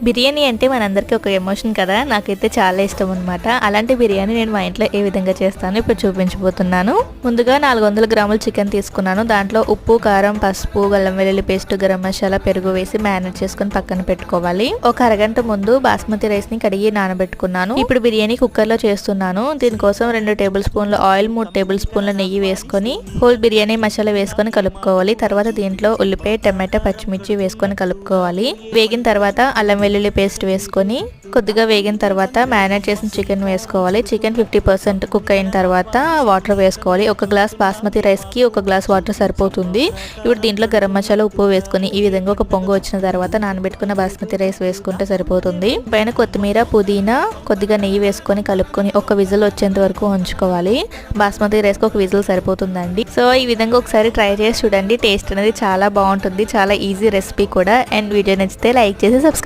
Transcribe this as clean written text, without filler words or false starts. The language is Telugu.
బిర్యానీ అంటే మనందరికీ ఒక ఎమోషన్ కదా, నాకైతే చాలా ఇష్టం అనమాట. అలాంటి బిర్యానీ నేను మా ఇంట్లో ఏ విధంగా చేస్తాను ఇప్పుడు చూపించబోతున్నాను. ముందుగా 400 గ్రాముల చికెన్ తీసుకున్నాను. దాంట్లో ఉప్పు, కారం, పసుపు, అల్లం వెల్లుల్లి పేస్ట్, గరం మసాలా, పెరుగు వేసి మ్యారినేట్ చేసుకుని పక్కన పెట్టుకోవాలి. ఒక అరగంట ముందు బాస్మతి రైస్ ని కడిగి నానబెట్టుకున్నాను. ఇప్పుడు బిర్యానీ కుక్కర్ లో చేస్తున్నాను. దీనికోసం 2 టేబుల్ స్పూన్ల ఆయిల్, 3 టేబుల్ స్పూన్ల నెయ్యి వేసుకొని హోల్ బిర్యానీ మసాలా వేసుకొని కలుపుకోవాలి. తర్వాత దీంట్లో ఉల్లిపాయ, టమాటా, పచ్చిమిర్చి వేసుకొని కలుపుకోవాలి. వేగిన తర్వాత అల్లం వెల్లుల్లి పేస్ట్ వేసుకొని కొద్దిగా వేగిన తర్వాత మ్యారినేట్ చేసిన చికెన్ వేసుకోవాలి. చికెన్ 50% కుక్ అయిన తర్వాత వాటర్ వేసుకోవాలి. ఒక గ్లాస్ బాస్మతి రైస్కి 1 గ్లాస్ వాటర్ సరిపోతుంది. ఇప్పుడు దీంట్లో గరం మసాలా, ఉప్పు వేసుకొని ఈ విధంగా ఒక పొంగు వచ్చిన తర్వాత నానబెట్టుకున్న బాస్మతి రైస్ వేసుకుంటే సరిపోతుంది. పైన కొత్తిమీర, పుదీనా, కొద్దిగా నెయ్యి వేసుకొని కలుపుకొని ఒక విజిల్ వచ్చేంత వరకు ఉంచుకోవాలి. బాస్మతి రైస్కి 1 విజిల్ సరిపోతుందండి. సో ఈ విధంగా ఒకసారి ట్రై చేసి చూడండి. టేస్ట్ అనేది చాలా బాగుంటుంది. చాలా ఈజీ రెసిపీ కూడా. అండ్ వీడియో నచ్చితే లైక్ చేసి సబ్స్క్రైబ్